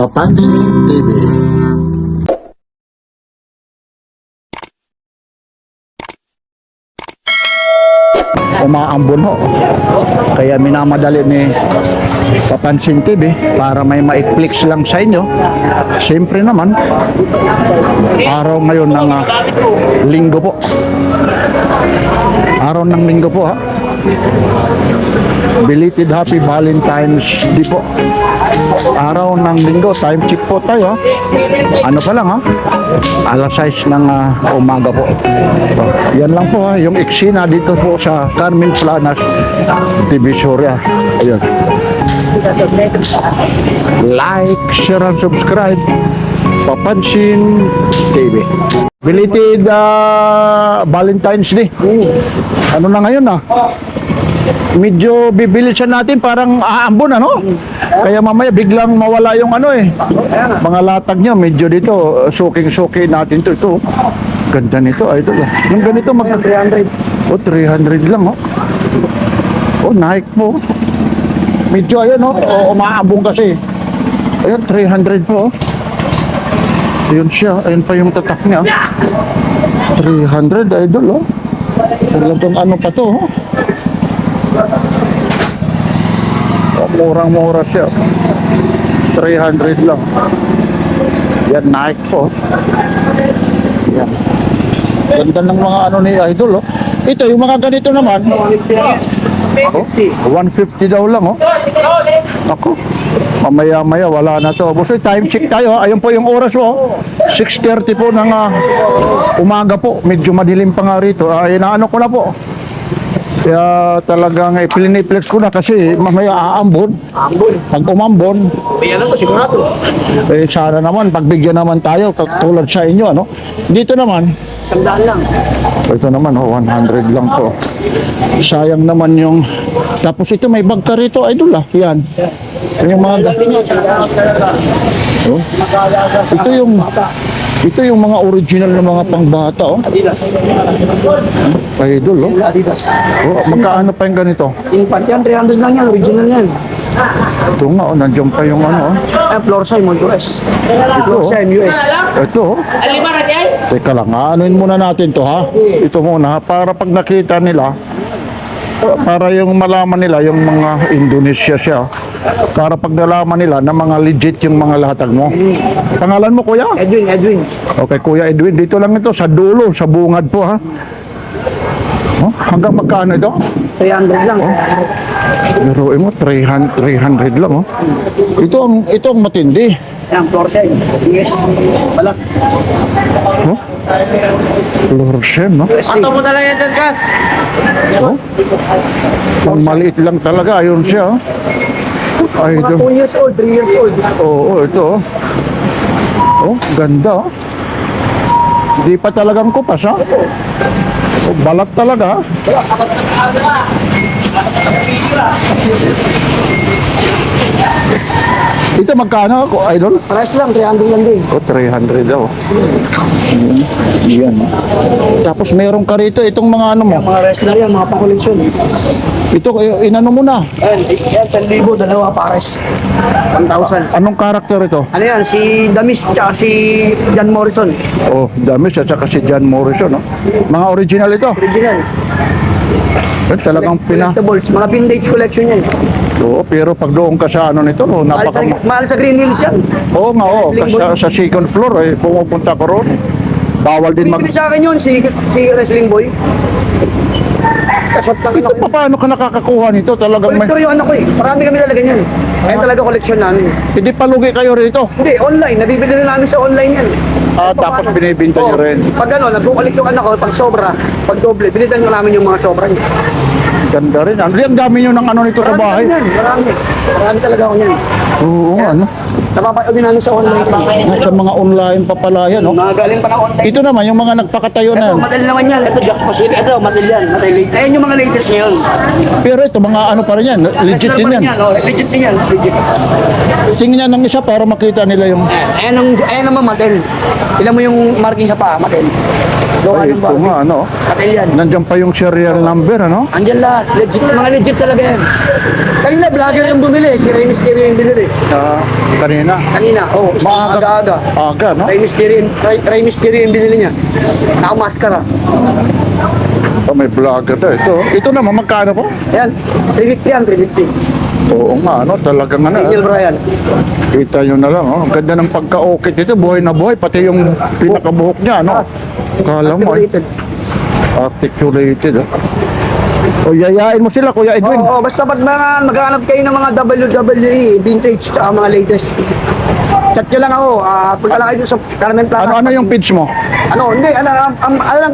Papansin TV. Umaambon ho. Kaya minamadali ni Papansin TV para may ma-flex lang sa inyo. Siyempre naman, araw ngayon ng linggo po. Araw ng linggo po ha. Belated Happy Valentine's Day po. Araw ng linggo, time check po tayo ha. Ano pa lang ha? Alas 6 ng umaga po. So, yan lang po ha, yung eksena dito po sa Carmen Planas, Divisoria. Ayun. Like, share, and subscribe. Papansin TV. Belated Valentine's Day. Ano na ngayon ha? Medyo bibilisan natin parang aambon ano? Kaya mamaya biglang mawala yung ano eh. Mga latag nyo medyo dito suking-suki natin to. Ito. Ganda nito. Ay, ito. Yung ganito mag 300. Oh, 300 lang oh. Oh, Nike po. Medyo ayun oh. Oh, umaambon kasi. Ayun, 300 po. Ayun siya. Ayun pa yung tatak niya. 300 idol oh. Talagang ano pa to oh. Oh, murang-mura siya. 300 lang. Yan, Nike po. Yan. Ganda ng mga ano ni Idol, oh. Ito, yung mga ganito naman. Oh, 150 daw lang, oh. Ako, mamaya-maya, wala na to. Buso, time check tayo, ayun po yung oras, oh. 6:30 po ng umaga po. Medyo madilim pa nga rito. Inaano ko na po. Kaya talagang ipiniplex ko na kasi mamaya aambon. Pag umambon, Yan ako, sigurado. sana naman, pagbigyan naman tayo, tulad sa inyo, ano? Dito naman, 100 lang. ito naman, 100 lang po. Sayang naman yung, tapos ito may bag ka rito, idol ah, yan. Yung mga, oh. Ito yung mga original na mga pangbata, oh. Adidas. Idol, oh. Adidas. Oh, magkaano pa yung ganito? Infant yan, 300 lang yan. Original yan. Ito nga, oh, nandiyan pa yung ano, oh. Floor size mo, US. Ito, Floor size, US. ito, oh. Teka lang, anuin muna natin to ha. Ito muna, para pag nakita nila, para yung malaman nila, yung mga Indonesia siya, para pag nalaman nila na mga legit yung mga latag mo. Pangalan mo, kuya? Edwin. Okay, Kuya Edwin, dito lang ito, sa dulo, sa bungad po ha. Oh, hanggang magkano ito? 300 lang. Biruin mo, 300 lang oh. Ito ang matindi. Yan, floor size. US. Balat. Oh? Florshen, no? Ato mo talaga yan, Gas. Oh? Ang maliit lang talaga, ayun siya oh. Ay, Mga ito. 2 years old, 3 years old. Oo, ito oh. Oh, ganda oh. Hindi pa talagang kupas ha. Oh, balat talaga. Ito magkano ako, idol? Price lang, 300 lang din. Oh, 300 daw. Yan. Tapos meron ka rito itong mga ano mo. Mga wrestler yan, mga pang-collection. Ito, inano mo na. Ayan, 10,000, dalawa pares. 1,000. Anong karakter ito? Ano yan, si Damis, tsaka si John Morrison. Oh, Damis at saka si John Morrison, no? Mga original ito. Original. Talagang Collectibles, mga vintage collection yan. Oo, pero pag doon ka sa ano nito, oh, Mahal sa Green Hills yan. Oo nga, oh, sa second floor, eh, pumupunta ko roon. Bawal din Bibili sa akin yun, si Wrestling Boy. Kasot lang Ito, ako. paano ka nakakakuha nito? Talagang may... Collector yung anak ko eh. Marami kami talaga yan. Kaya talaga collection namin. Hindi palugi kayo rito. Hindi, online. Nabibili rin namin sa online yan. Tapos binibinta nyo rin. Pag ano, nag-collect yung anak ko, pag sobra, pag doble, binitan nyo namin yung mga sobra niya. Ganda rin. Ang dami nyo ng ano nito sa bahay. Marami. Marami talaga ako yan. Oo nga, ano? Napapanood din namin sa online. Sa mga online pa pala yan, no? Mga galing pa ng online. Ito naman, yung mga nagpakatayo na Ito, yan. matal naman yan. Ito, Jack's Pacific. Ito, matal yan. Matal late. Ayan yung mga latest ngayon. Pero ito, mga ano pa rin yan. Legit din yan. Legit din yan. Legit. Tingnan ng isa para makita nila yung... Ayan naman, matal. Tignan mo yung marking sa paa, matal. Gawa Ay, ng ito Barbie. nga, ano? Matal yan. Nandiyan pa yung serial number, ano? Andyan lahat. Legit, mga legit talaga yan. Kanina, vlogger yung bumili. Si Rey Mysterio yung binili. Kanina. Kanina, aga-aga. Aga, no? Rey Mysterio yung binili niya. Nakamaskara. May vlogger to. Ito naman, magkano po? Ayan, 350 yan, 350. Oo nga, ano, talagang ano. Angel Brian. Kita nyo na lang, oh. Ang ganda ng pagka-okit ito, buhay na buhay, pati yung pinakabuhok niya, no? Kala mo, Articulated. articulated, oh. O, yayain mo sila, Kuya Edwin. Oo, basta pag maghanap kayo ng mga WWE, vintage, tsaka mga latest. Chat nyo lang ako, punta lang kayo sa Carmen Plaza. Ano yung pitch mo? Hindi, lang,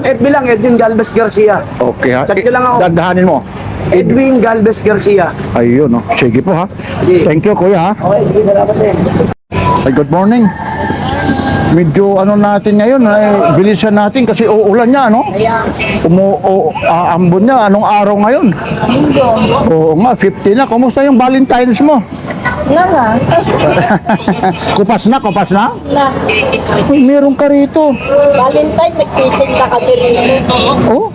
FB lang, Edwin Galvez Garcia. Okay, ha? Chat nyo lang ako. Dagdahanin mo. Edwin Galvez Garcia. Ayun, no? Sige po, ha? Sige. Thank you, Kuya, ha? Okay, sige, salamat din. Ay, good morning. Medyo ano natin ngayon, bilisan natin kasi uulan niya, no? Aambon niya. Anong araw ngayon? Linggo. Oo nga, 50 na. Kumusta yung Valentine's mo? Nga nga. Kupas na? Na. Uy, meron ka rito. Valentine, nagtitinda ka din rito. Oh?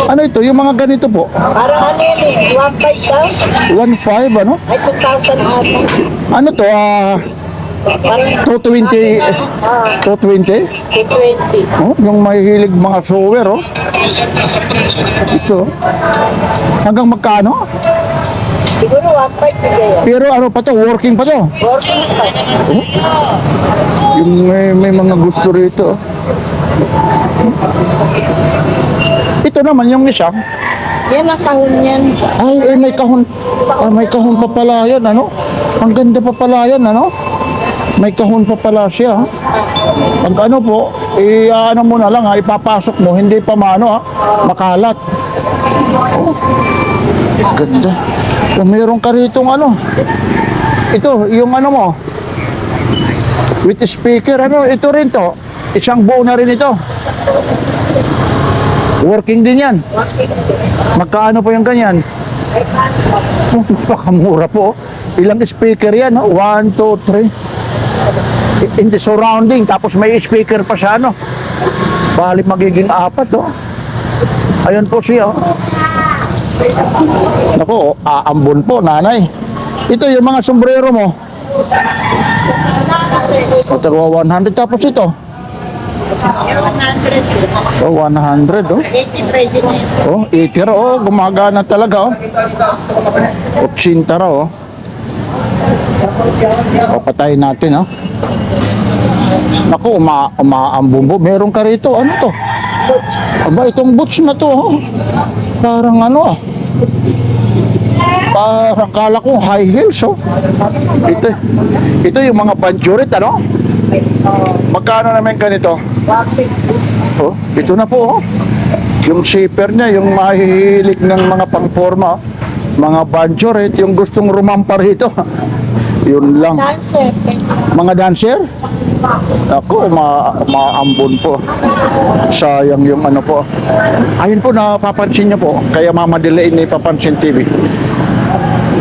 Ano ito? Yung mga ganito po? Parang ano yun eh, 1,500? 1.5, ano? Ay, 2,000 ata. Ano to? Parang 220? 220? 220. Oh, yung mahihilig mga sewer, oh. Ito. Hanggang magkano? Siguro 1,500 bigay yan. Pero ano pa to? Working pa to? Working pa. Yung may mga gusto rito. Ito naman yung isa. Yan ang kahon yan. Ay, may kahon. May kahon pa pala yan, ano? Ang ganda pa pala yan, ano? May kahon pa pala siya, ha? Pag ano po, ano mo na lang, ha? Ipapasok mo, hindi pa mano, ha? Makalat. Oh, ganda. Kung meron ka rito ano, ito, yung ano mo, with speaker, ano, ito rin to. Isang buo na rin ito. Working din yan. Magkano po yung ganyan? Oh, napakamura po. Ilang speaker yan, no? 1, 2, 3. In the surrounding, tapos may speaker pa sa ano. Bali magiging 4, oh. Ayun po siya, oh. Naku, aambon po, nanay. Ito yung mga sombrero mo. O, tagawa 100. Tapos ito. 100. So, 100, oh. 83 din yan. Oh, 80 raw, oh. Gumagana talaga, oh. 80 raw, oh. O, patayin natin, oh. Naku, umaambon po. Meron ka rito. Ano to? Aba, itong boots na to, oh. Parang ano, ah. Parang kala ko high heels, oh. Ito yung mga panjurit, ano? Magkano naman ganito? Oh, ito na po, oh. Yung shaper niya, yung mahihilig ng mga pangforma, oh. Mga banjoret, yung gustong rumampa rito. Yun lang. Dancer. Mga dancer? Ako, maambon po. Sayang yung ano po. Ayun po, napapansin niyo po. Kaya Mama Delaine ni Papansin TV.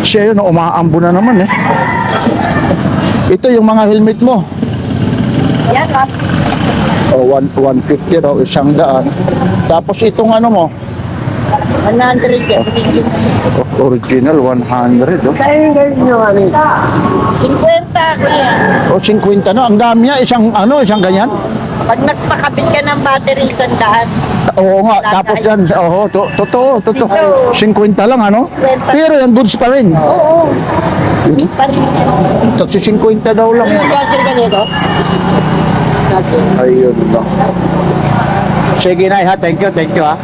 Siya yun, umaambon na naman eh. Ito yung mga helmet mo. Yan, O, 150 raw, 100. Tapos itong ano mo, 100 yan. original 100. Oh. Kaya yung guys nyo kami. 50 ko yan. O, 50 no? Ang dami niya, isang ganyan. Pag nagpakabit ka ng battery, 100. Oo nga, tapos yan, totoo. 50 lang, ano? Pero yung goods pa rin. Oo. Pa rin. Tapos 50 daw lang yan. Gadget ka nito? Gadget. Ayun lang. Sige na, ha? Thank you, ha?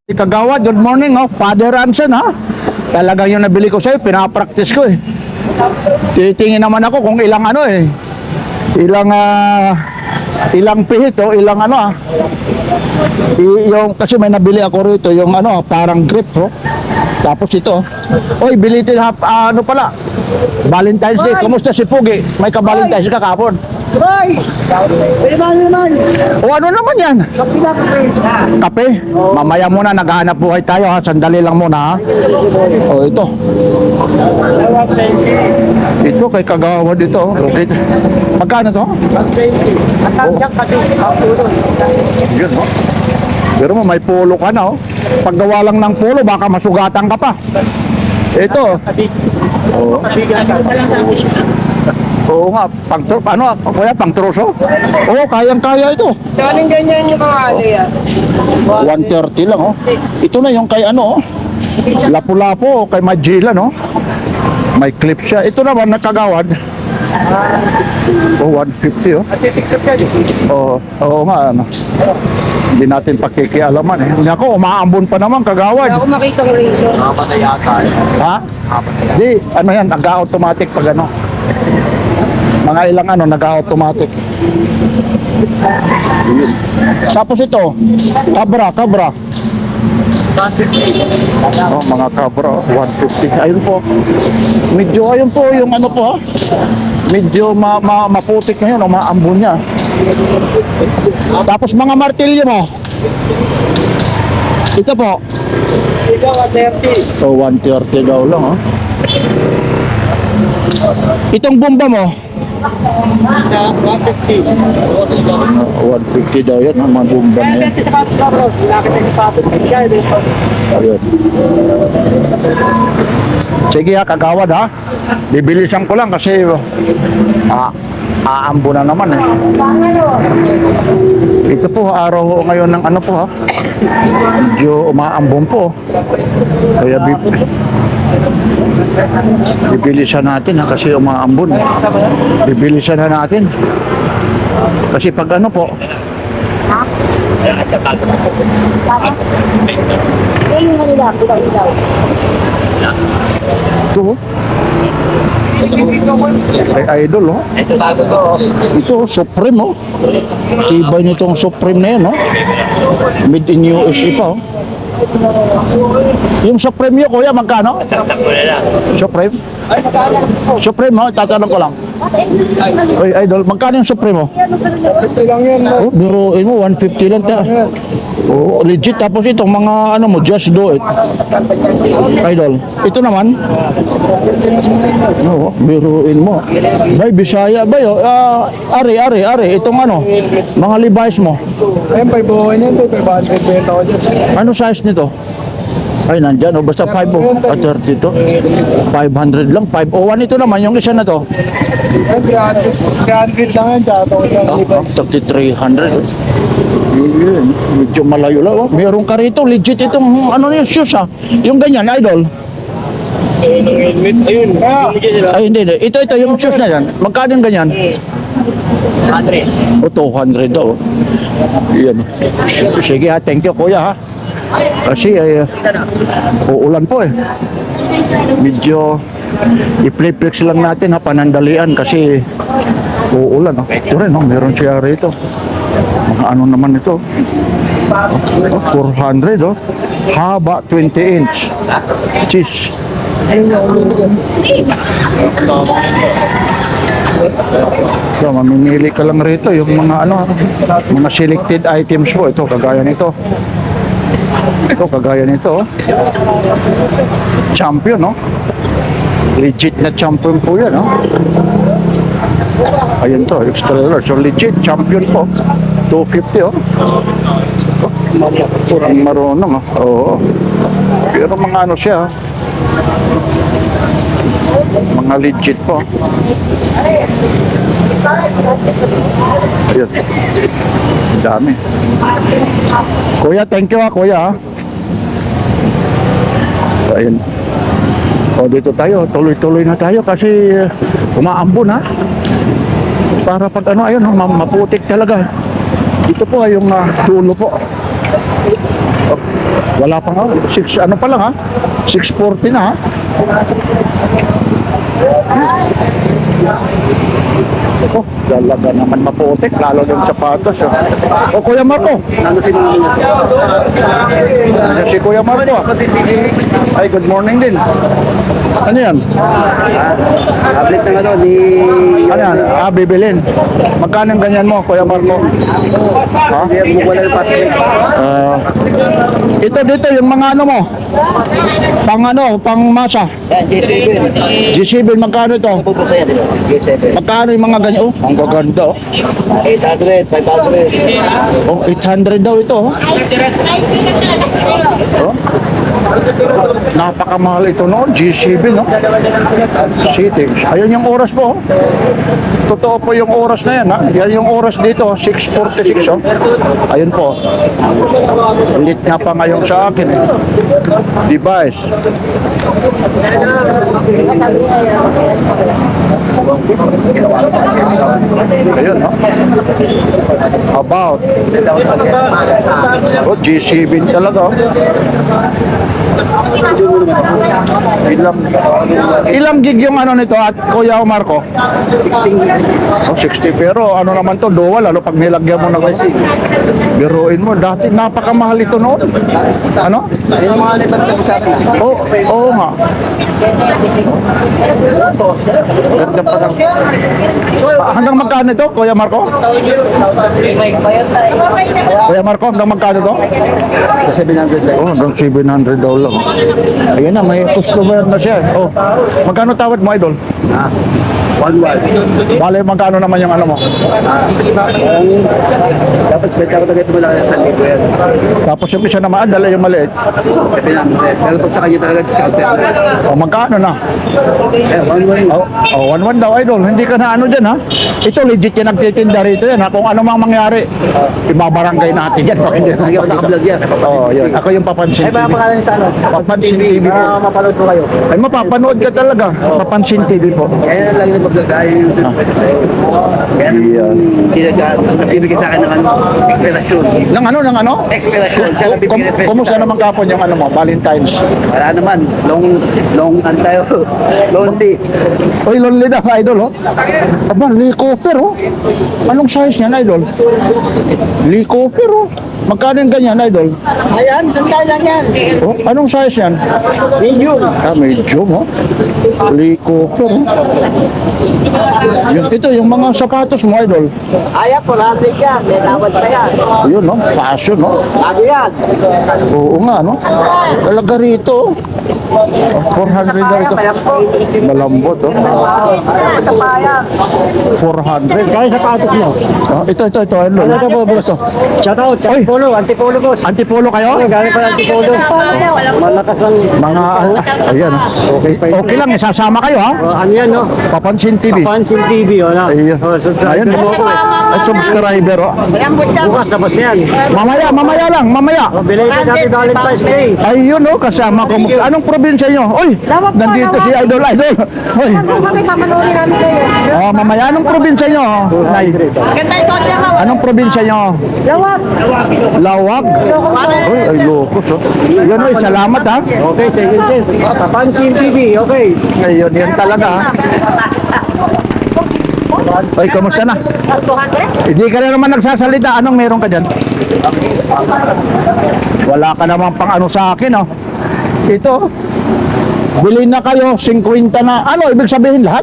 Kagawad, good morning, oh. Father Ranson, ha? Talagang yung nabili ko sa'yo, pinapractice ko, eh. Titingin naman ako kung ilang ano, eh. Ilang pihit, oh. Ilang ano, ah. Kasi may nabili ako rito, yung ano, parang grip, oh. Tapos ito, oy, belated ano pala, Valentine's Day. Kumusta si Pugi? May ka-Valentine's ka kahapon? Roy! Pwede ba naman? O ano naman yan? Kapi na kape. Kape? Mamaya muna, naghahanap buhay tayo, ha? Sandali lang muna, ha? O, ito. Ito, kay Kagawad ito. Okay. Magkano to? At ang dyan kasi, ang tulong. Yun, no? Pero mo, may polo ka na, oh. Paggawa lang ng polo, baka masugatan ka pa. Ito. Oo. Oo nga, kuya, pang troso? Oo, kayang-kaya ito. Galing ganyan yung mga ano yan. 130 lang, oh. Ito na yung kay ano, oh. Lapu-lapu, oh, kay Magellan, oh. May clip siya. Ito naman, nakagawad. Oh, 150, oh. Oo, oo nga, ano. Hindi natin pakikialaman, eh. Ako, umaambon pa naman, kagawad. Ako makita ng reason. Ha? Di, ano yan, nag-automatic pag ano. Mga ilang ano, nag-automatic. Yun. Tapos ito, kabra. Oh, mga kabra, 150. Ayun po. Medyo, ayun po, yung ano po, medyo maputik na yun, o maambon niya. Tapos mga martilyo mo. Ito po. Ikaw, 130. So, 130 daw lang, oh. Itong bomba mo. 150. 150 daw yan, ang mga bomba na yan. Ayun. Sige ha, kagawad ha. Bibilisan ko lang kasi aambo na naman eh. Ito po, araw ho ngayon ng ano po ha. Medyo umaambon po. Kaya bibilisan natin ha, kasi umaambon. Bibilisan na natin. Kasi pag ano po, ito ho. Kay Idol oh. Ito Supreme oh. Tibay nitong Supreme na yan oh. Made in USA pa oh. Yung Supreme yun kuya magkano? Supreme? Supreme oh, tatanong ko lang. Oy Idol, magkano yung Supreme oh? 50 lang yan. Oh, biruin mo 150 lang ta. Oh, legit tapos itong mga ano mo just do it. Idol. Ito naman. Oo, biruin mo. Bay, Bisaya ba yo? Are. Itong ano, mga Levi's mo. Ayun, 500 yan. 500 benta ko dyan. Ano size nito? Ay, nandyan. Oh, basta 5 30 to. 500 lang. 501 ito naman. Yung isa na to. 300 lang yan. Tsaka isang 300. Yun. Medyo malayo lang. Oh. Meron ka rito. Legit itong ano yung shoes ha. Yung ganyan, Idol. Ayun. Ay, hindi. Ito yung shoes na yan. Magkano yung ganyan? 100. O, 200 daw. Yan. Sige ha, thank you kuya ha. Kasi uulan po eh. Medyo i-playflex lang natin ha, panandalian kasi uulan. Ito rin, meron siya rito. Mga ano naman ito. 400 oh. Haba 20 inch. Cheese. So, mamimili ka lang rito yung mga ano, mga selected items po. Ito, kagaya nito. Ito, kagaya nito. Champion, no? Legit na champion po yan, no? Ayun to, extra large. So, legit, champion po. 250, oh. Kurang marunong, oh. Oo. Pero mga ano siya, mga legit po. Ayun. Dami. Kuya, thank you ha, kuya ha. Ayun. O, dito tayo. Tuloy-tuloy na tayo kasi umaambon ha. Para pag ano, ayun, maputik talaga. Dito po ay yung dulo po. Oh, wala pa nga. 6, ano pa lang ha? 640 na ha. Oh, talaga naman maputik, lalo yung sapatos. Oh, Kuya Marco. Si Kuya Marco. Ay, good morning din. Ano yan? Tablet ng ano, ni... Ano yan? Bibilin. Magkano ang ganyan mo, Kuya Marco? Ha? Hindi, wala ng Patrick. Ito dito, yung mga ano mo? Pang masa. Yan, J7. G7, magkano ito? Pupunta yan, J7. Magkano yung mga ganyan? Oh, ang gaganda. Oh. 800, 500. Oh, 800 daw ito. Oh. Oh. Napakamahal ito no, G7 no. City. Ayun yung oras po. Oh. Totoo po yung oras na yan ha. Yan yung oras dito, 6:46 oh. Ayun po. Lit nga pa ngayon sa akin eh. Device. Ayun no. About. Oh, G7 talaga oh. Ilang gig yung ano nito at Kuya Marco? 16. Oh, 60 pero ano naman to dual ano pag nilagyan mo na kasi biruin mo dati napakamahal ito noon. Ano? Ayun ang mga lipat na sa akin. Oo nga. Ganda pa lang. Hanggang magkano ito Kuya Marco? Kuya Marco hanggang magkano to? 700. Oh, hanggang 700 daw lang. Ayan na, may customer na siya. Oh, magkano tawad mo, idol? Ah, 1-1. Bale, magkano naman yung ano mo? Dapat benta ko tagay pumalaki ng 1,000 yan. Tapos yung isa naman, dala yung maliit. Pero pag sa kanya talaga discount yan. Oh, magkano na? Eh, 1-1. Oh, 1-1 daw, idol. Hindi ka na ano dyan, ha? Ito, legit yan nagtitinda rito yan, ha? Kung ano mang mangyari, ibabarangay natin yan. Pag hindi Lagi ako nakablog yan. Oh, yun. Ako yung Papansin TV. pangalan sa ano? Papansin TV po. Mapanood ko kayo. Ay, mapapanood ka talaga. Papansin TV po. Kaya na lang yung pag-vlog tayo yung kaya nagbibigay sa akin ng ano, explanation. Nang ano? Explanation. Siya nagbibigay ng Kumusta naman kapon yung ano mo, Valentine's? Wala naman. Long ano tayo. Lonely. Uy, lonely na idol, oh. Aba, Lee Cooper, oh. Anong size niyan, idol? Lee Cooper, oh. Magkano yung ganyan, idol? Ayan, sandal lang yan. Oh, anong size yan? Medium. Medium, oh. Lee Cooper, oh. Ito, yung mga sapatos mo, idol. Ayan, 400 yan. May tawad pa yan. Yun, no? Fashion, no? Bago yan. Oo nga, no? Talaga rito, oh. 400 daw ito. Malambot, oh. Sa payan. 400. Kaya sapatos mo. Oh, ito, idol. Ano ito po, boss? Shout out, Oy. antipolo, boss. Antipolo kayo? Galing pa ng antipolo. Malakas ang... Mga, ayan, oh. Okay lang, sasama kayo, ha? ano yan, no? Papansin TV. Pansin TV, wala. Ayun. Subscribe Ayun. mo ako eh. At subscriber, oh. Bukas, tapos na yan. Mamaya lang, mamaya. Belated Happy Valentine's Day. Ayun, oh, kasama ko. Anong probinsya nyo? Uy, nandito si Idol. Uy. Kami papanoorin namin kayo. Oh, mamaya, anong probinsya nyo? Nay, Ganda yung sodya mo. anong probinsya nyo? Lawag. Lawag? Uy, ay, locos, oh. Yun, uy, salamat, ha? Okay, thank you, sir. Pansin TV, okay. Ayun, yan talaga, ha? Uy, kamusta na? 200? Hindi ka na naman nagsasalita. Anong meron ka dyan? Wala ka naman pang ano sa akin, oh. Ito, bilhin na kayo, 50 na. Ano, ibig sabihin lahat?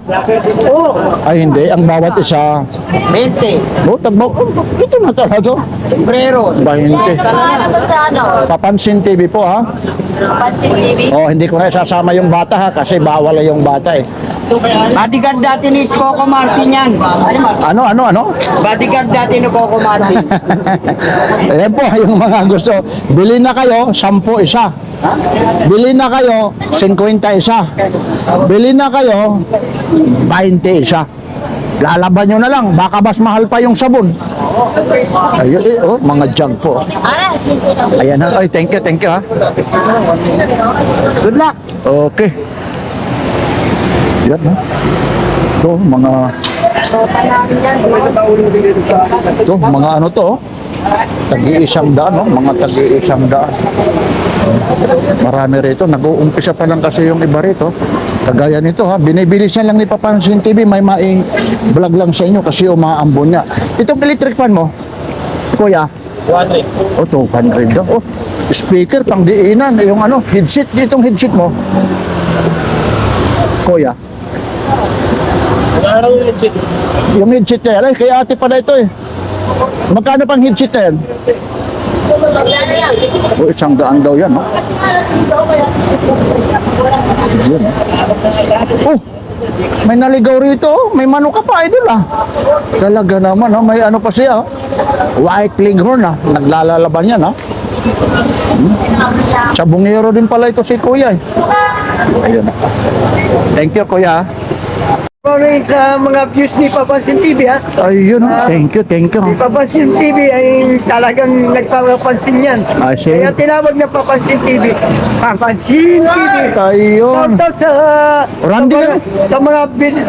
Oo. Ay, hindi. Ang bawat isa. 20. Oh, ito na talaga. Sombrero. 20. Ano sa ano? Papansin TV po, ha? Pansin TV. Oh, hindi ko na isasama yung bata, ha? Kasi bawal na yung bata, eh. Bodyguard dati ni Coco Martin yan. Ano? Bodyguard dati ni Coco Martin. Ayan po, yung mga gusto. Bili na kayo, 10 isa. Bili na kayo, 50 isa. Bili na kayo, 20 isa. Lalaban nyo na lang, baka mas mahal pa yung sabon. Ayun, oh, mga jug po. Ayan ha, ay, thank you, ha. Good luck. Okay. Yan ha. Ito, mga... Ito, mga ano to, oh. Tagi-100, no? Mga tagi-100. Marami rito. Nag-uumpisa pa lang kasi yung iba rito. Kagaya nito, ha. Binibilis niya lang ni Papansin TV. May vlog lang sa inyo kasi umaambon niya. Itong electric fan mo, kuya? 200. Oh, 200 daw. Oh, speaker, pang diinan. Yung ano, headset, itong headset mo. Kuya. Yung headset na yan, ay, kay ate pala ito eh. Magkano pang headset na yan? O, 100 daw yan, no? Yun. Oh, may naligaw rito, oh. May manok ka pa, idol, ah. Talaga naman, oh. May ano pa siya, oh. White leghorn, ah. Naglalalaban yan, ah. Sa bungero din pala ito si Kuya, eh. Ayun. Thank you, Kuya. Morning sa mga views ni Papansin TV, ha? Ayun, thank you, thank you. Papansin TV ay talagang nagpapansin yan. Ah, Kaya tinawag na Papansin TV. Papansin TV. Ayun. Shoutout sa Randy sa mga,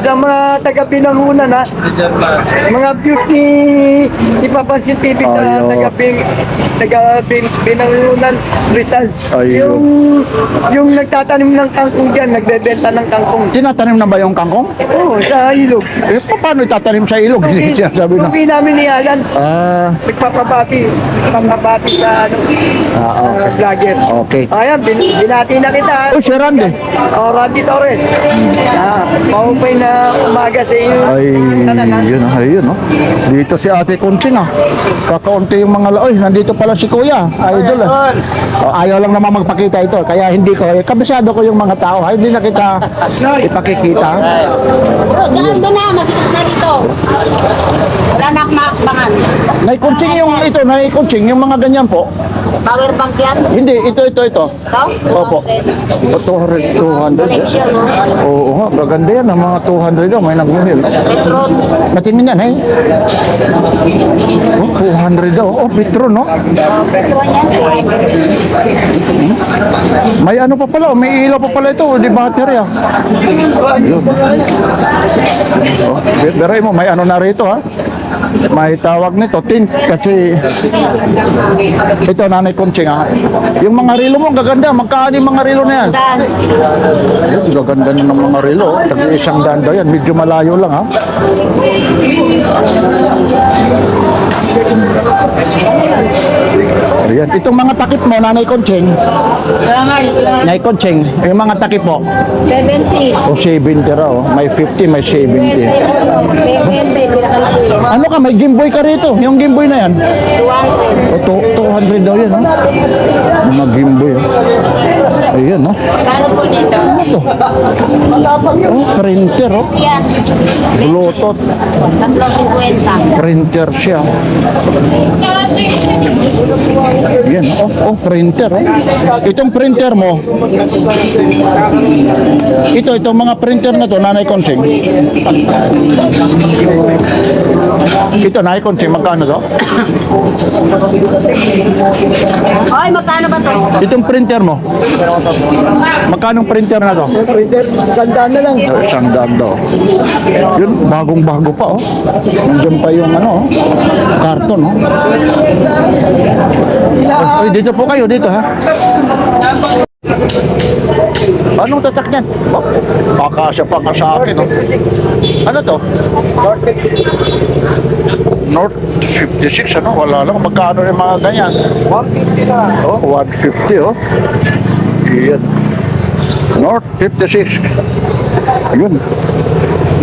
sa mga taga-Binangunan, ha. Mga views ni Papansin TV na Ayun. taga-Binangunan Rizal. Ayun. Yung nagtatanim ng kangkong diyan, nagbebenta ng kangkong. Tinatanim na ba yung kangkong? Oo, sa ilog. Eh, paano itatanim sa ilog? Hindi siya sabi na. Kung namin ni Alan, Ah, nagpapabati sa ano, vlogger. okay. Ayan, binati na kita. Oh, si Randy. Randy Torres. Maupay na umaga sa iyo. Ay, ayun, no? Dito si Ate Kunching, ah. Kakaunti yung mga oy, nandito pala si Kuya, idol, ah. Oh, ayaw lang naman magpakita ito, kaya hindi ko, kabisado ko yung mga tao, hindi na kita ipakikita. Daan doon na, masikat na rito. Wala na makakbangan. Nay Kunching yung ito, Nay Kunching, yung mga ganyan po. Power bank yan. Hindi, ito. Ito? Opo. 200. Connection, no? Oo, nga, gaganda yan, ang mga 200 daw, may nagmumil. Petron. Matimin yan, eh. Oh, 200 daw. Oh, Petron, no? Petron yan. May ano pa pala, may ilaw pa pala ito, di battery, ah. Yun. Oh, beray mo, may ano na rito, ha? May tawag nito, tint, kasi ito, Nanay Kunching, ha? Yung mga relo mo, gaganda. Magkano yung mga relo na yan? Daan. Yun, gaganda na ng mga relo. Tag-100 daw yan. Medyo malayo lang, ha? Ayan. Itong mga takip mo, Nanay Kunching. Nanay Kunching, yung mga takip mo. 70. O 70 raw. May 50, may 70. 20, pinakamaliit. Ano ka, may Game Boy ka rito. Yung Game Boy na yan. 200. O, 200 daw yan, ha? Mga Game Boy, ha? Ayan, ha? Kano po dito? Ano to? Oh, printer, oh. Yan. Bluetooth. 350. Printer siya. Yan, oh, printer, oh. Itong printer mo, itong mga printer na to, Nanay Kunching. Ito, Nanay Kunching, magkano to? Oy, magkano ba to? Itong printer mo, magkano printer na to? Printer, sandaan na lang. 100 daw. Yun, bagong-bago pa, oh. Nandiyan pa yung ano, oh, karton, oh. Ay, dito po kayo, dito, ha? Anong tatak niyan? Kakasya pa ka sa akin, oh. Ano to? North 56, ano? Wala lang. Magkano yung mga ganyan? 150 na lang. Oh, 150, oh. Iyan. North 56. Yun.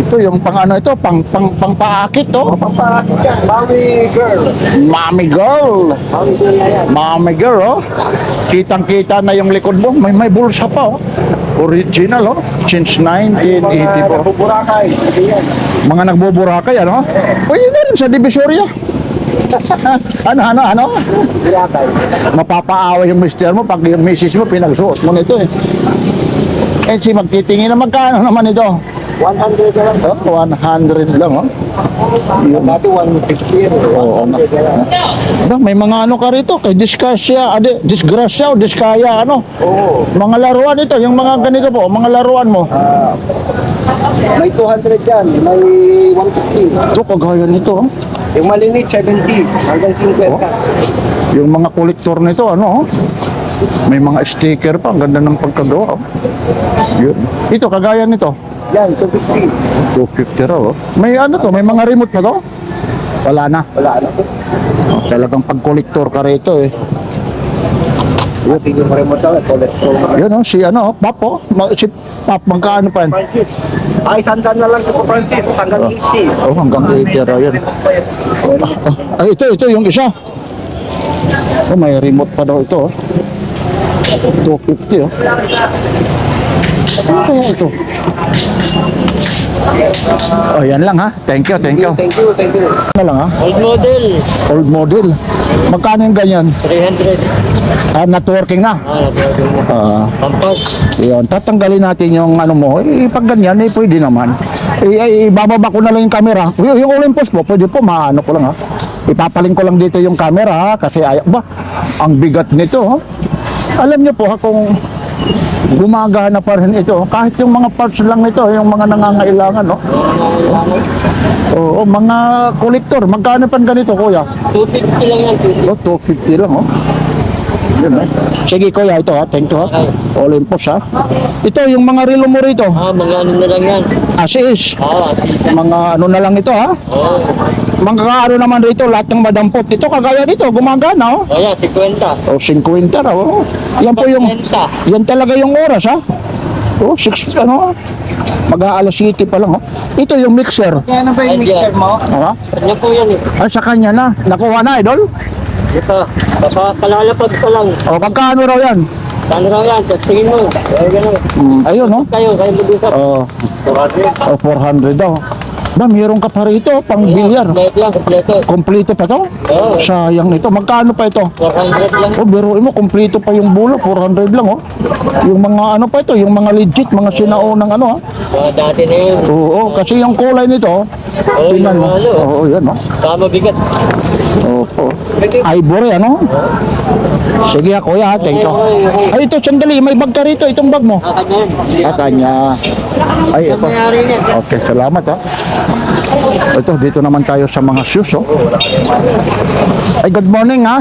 Ito yung pang ano ito, pang paakit, oh. Pampakit yan. Mommy girl. Mommy girl. Mommy girl na yan. Mommy girl, oh. Kitang-kita na yung likod mo. May bulsa pa, oh. Original, oh. Since 1984. Buburakay. Yan. Mga nagbuburakay, ano? Pwede na rin sa Divisoria. ano? Burakay. Mapapaawa yung mister mo pag yung misis mo pinagsuot mo nito, eh. Eh, si magtitingin na magkano naman ito? 100 na lang. Oh, 100 lang, oh. Yun. Dati 150. Oo, 100 na lang. Ba, may mga ano ka rito, kay Disgrasya, Disgrasya o Diskaya, ano? Oo. Mga laruan ito, yung mga ganito po, mga laruan mo. May 200 yan. May 150. Ito, kagaya nito, oh. Yung malinit, 70. Hanggang 50. Yung mga kolektor nito, ano, oh. May mga sticker pa, ang ganda ng pagkagawa, oh. Yun. Ito, kagaya nito. Yan, 250. 250 raw, oh. May ano to, may mga remote pa to? Wala na. Wala na. Oh, talagang pag-kolektor ka rito, eh. Yung remote sa collector. Yun oh, si ano, Pap oh. Si Pap, magkano pa yan? Francis. Ay, sandan na lang sa Francis. Hanggang 80. Oh, hanggang 80 raw yan. Ay, ito yung isa. Oh, may remote pa daw ito oh. 250 oh. Ano kaya ito? Oh, yan lang ha. Thank you. Thank you. Ano lang ha? Old model. Old model. Magkano yung ganyan? 300. Networking na. Pampas. Yun, tatanggalin natin yung ano mo. Pag ganyan, pwede naman. Ibababa ko na lang yung camera. Yung Olympus po, pwede po, maano ko lang ha. Ipapaling ko lang dito yung camera ha, kasi ang bigat nito ha. Alam niyo po ha, kung gumagana pa rin ito, kahit yung mga parts lang nito, yung mga nangangailangan, no? Oo, mga kolektor, magkano pa ganito, kuya? 250 lang yan. Oh, 250 lang, oh. Yun, eh. Sige, kuya, ito ha, thank you ha. Olympus ha. Ito, yung mga relo mo rito, Mga ano na lang yan. as is. Asita. Mga ano na lang ito ha. Mga ano naman rito, lahat ng madampot. Ito, kagaya dito, gumagana, oh. Kaya, 50. O, 50 raw, oh. Yan po yung, 50. yan talaga yung oras, ha? Oh, 6, ano, mag-aalas 7 pa lang, oh. Ito yung mixer. Yan ba yung mixer mo? Ha? Kanya po yan eh. Ay, sa kanya na. Nakuha na, idol? Ito. Kalalapag pa lang. O, magkano raw yan? Paano raw yan? Tapos tingin mo. Ay, gano'n. Ayun, oh. Kayo mag-usap. Oh, 400. 400 daw. Ba, meron ka pa rito, pang bilyar. Kompleto yan, kompleto. Kompleto pa to? Oo. Sayang nito. Magkano pa ito? 400 lang. Oh, biruin mo, kompleto pa yung bulo, 400 lang, oh. Yung mga ano pa ito, yung mga legit, mga sinaunang ano, ha. Dati na yun. Oo, kasi yung kulay nito, tingnan mo. yung ano. Oo, yan, oh. Tama bigat. Opo. Ivory, ano? Sige ha, kuya, ha. Thank you. Ay, ito, sandali, may bag ka rito, itong bag mo. Kanya yan. Kanya. Ay, ito. Mayari niya. Okay, salamat ha. Ito, dito naman tayo sa mga shoes, oh. Ay, good morning ha.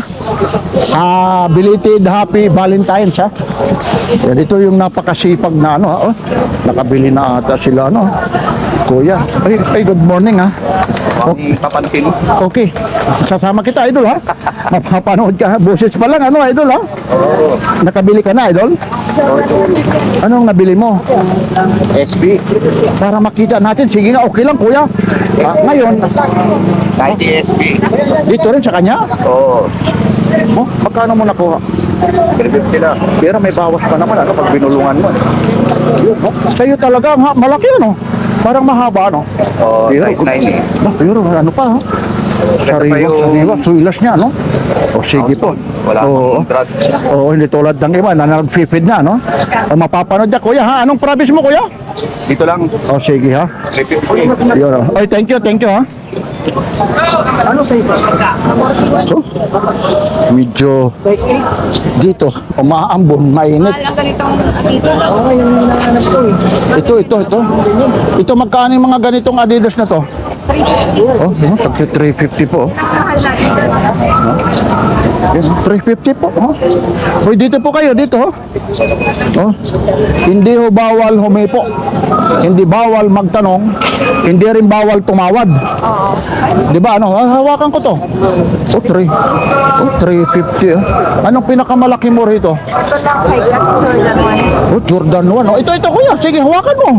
Belated Happy Valentine's ha. Yan, ito yung napakasipag na ano ha. Oh, nakabili na ata sila ano. Kuya. Ay, good morning ha. Papantin. Okay. Sasama kita, idol ha. Mapapanood ka. Boses pa lang, ano, idol ha. Nakabili ka na, idol? Anong nabili mo? SB. Para makita natin. Sige nga, okay lang, kuya. Ngayon, Kahit SB. dito rin sa kanya? Oo. Oh, magkano mo nakuha? 350 lang. Pero may bawas pa naman, ano, pag binulungan mo. Yun, oh. Sa'yo talaga, malaki ano? Parang mahaba, ano? Oo, Pero, size 9 eh. pero ano pa, ha? Sariwa, suilas niya, no? O sige po. Wala Oo. akong drug. Oo, hindi tulad ng iba na nag-feed na, no? O, mapapanood niya, kuya, ha? Anong province mo, kuya? Dito lang. O, sige, ha? 350. Yun, oh. Ay, thank you, ha? Ano size mo? So, medyo Size 8. dito, umaambon, mainit. Alam ganitong Adidas. Oo, yan yung hinahanap ko eh. Ito. Ito, magkano yung mga ganitong Adidas na to? Oh, yun, tagsi 350 po. Yun, 350 po. Oh. Hoy, dito po kayo, dito. Oh. Hindi ho bawal humipo. Hindi bawal magtanong. Hindi rin bawal tumawad. Di ba, ano? Hawakan ko to. Oh, 350. Oh. Anong pinakamalaki mo rito? Oh, Jordan 1. Oh, ito, kuya. Sige, hawakan mo.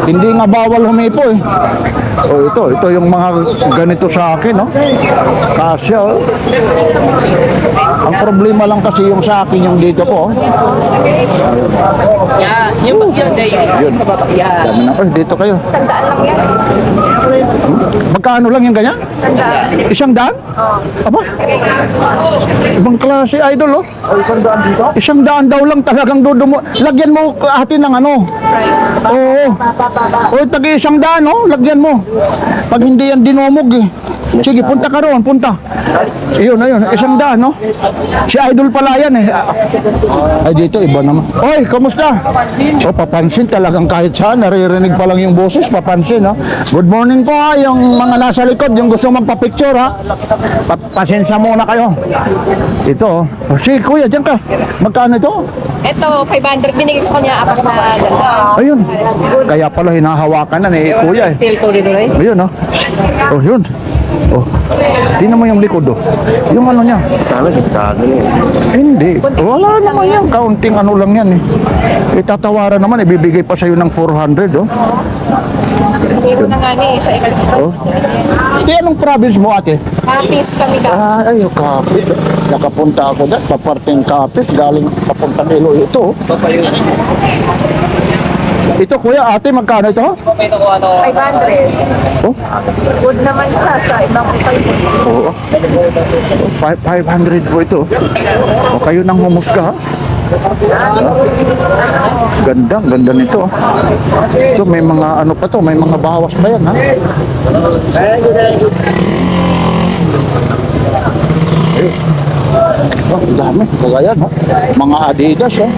Hindi nga bawal humipo eh. Oh, ito yung mga ganito sa akin, no? Kasya, oh. Ang problema lang kasi yung sa akin yung dito ko. Oh. Yung yun, Yun. Dami na. Ay, dito kayo. Sandaan lang yan. Magkano lang yung ganyan? Sandaan. 100? Aba? Ibang klase, idol, oh. Ay, sandaan dito? 100 daw lang talagang dudumo. Lagyan mo atin ng ano. Oo. O, tagi 100, oh. Lagyan mo. Pag hindi yan dinumog, eh. Sige, punta ka roon, punta. Ayun, 100, no? Si idol pala yan, eh. Ay, dito, iba naman. Oy, kamusta? O, papansin talagang kahit saan, naririnig pa lang yung boses, papansin, ha? Good morning po, ha, yung mga nasa likod, yung gusto magpa-picture, ha? Pasensya muna kayo. Ito, oh. Sige, kuya, dyan ka. Magkano ito? Ito, 500. Binigay ko sa kanya 4 na ganda. Ayun. Kaya pala hinahawakan na ni kuya, eh. Steel to dito eh. Ayun, oh. Oh, yun. Oh. Tingnan mo yung likod oh. Yung ano niya. Sana diskado yun. Hindi. Wala naman yan. Kaunting ano lang yan eh. Itatawaran naman, ibibigay pa sa'yo ng 400 oh. Meron na nga ni sa ikalito. Oh. Ito anong province mo ate? Kapis kami ka. Ay, yung Kapit. Nakapunta ako dyan, paparting Kapit, galing papuntang Iloilo ito. Ito kuya, ate, magkano ito? 500. Oh, Good naman siya sa ibang ikalito. oo. 500 po ito. O kayo nang humusga ha? Ganda, ganda nito. Ito may mga ano pa to, may mga bawas pa yan ha? Oh, dami. Kaya no? Mga Adidas oh.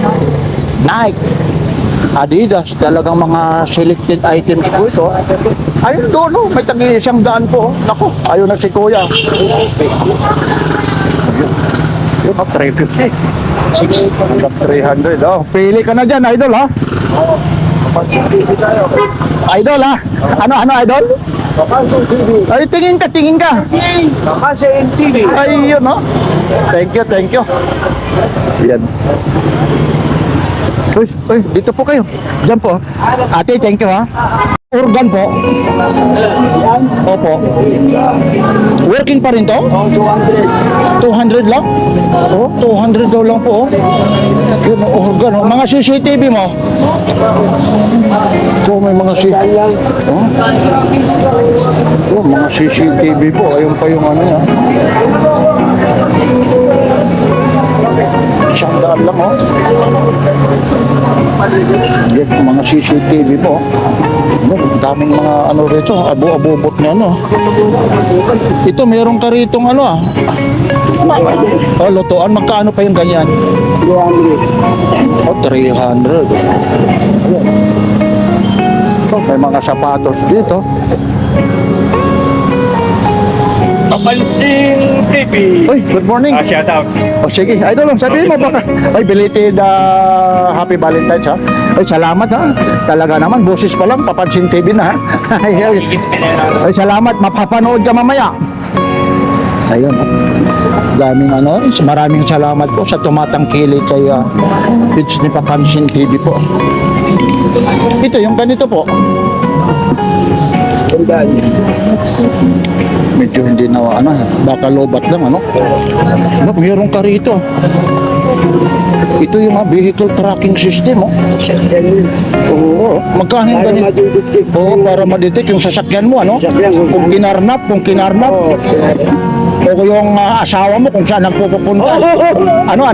Nike. Adidas, talagang mga selected items po ito. Ayun doon, oh, may tagi 100 po. Nako, ayun na si Kuya. Yun, 350. 300, oh. Pili ka na dyan, idol, ha? Idol, ha? Ano, idol? Ay, tingin ka. Kasi MTV. Ay, yun, oh. Thank you. Yan. Uy, dito po kayo. Diyan po. Ate, thank you ha. Organ po. Opo. Working pa rin to? 200 lang? Oh, 200 daw lang po. Oh. Yun, organ. Oh. Mga CCTV mo? Ito, may mga CCTV. Oh. Oh, mga CCTV po. Ayun pa yung ano yan. 100 lang oh. Yan, mga CCTV po. Daming mga ano rito, abo-abobot niya ano. Ito meron ka ritong ano ah. Oh, lutuan, magkano pa yung ganyan? 300. Oh, 300. Ito, may mga sapatos dito. Papansin TV. Uy, good morning. Shout out. Oh, sige, idol, sabihin mo baka. Ay, belated Happy Valentine's ha. Ay, salamat ha. Talaga naman, boses pa lang, Papansin TV na ha. Ay, salamat, mapapanood ka mamaya. Ayun ha. Daming ano, maraming salamat po sa tumatangkilik kay page ni Papansin TV po. Ito, yung ganito po. Medyo hindi na ano, baka lobat lang ano. Look, meron ka rito. Ito yung vehicle tracking system oh. Oo, magkano yung ganito? Oo, para madetect yung sasakyan mo ano. Kung kinarnap. O yung asawa mo kung saan nagpupunta. Ano?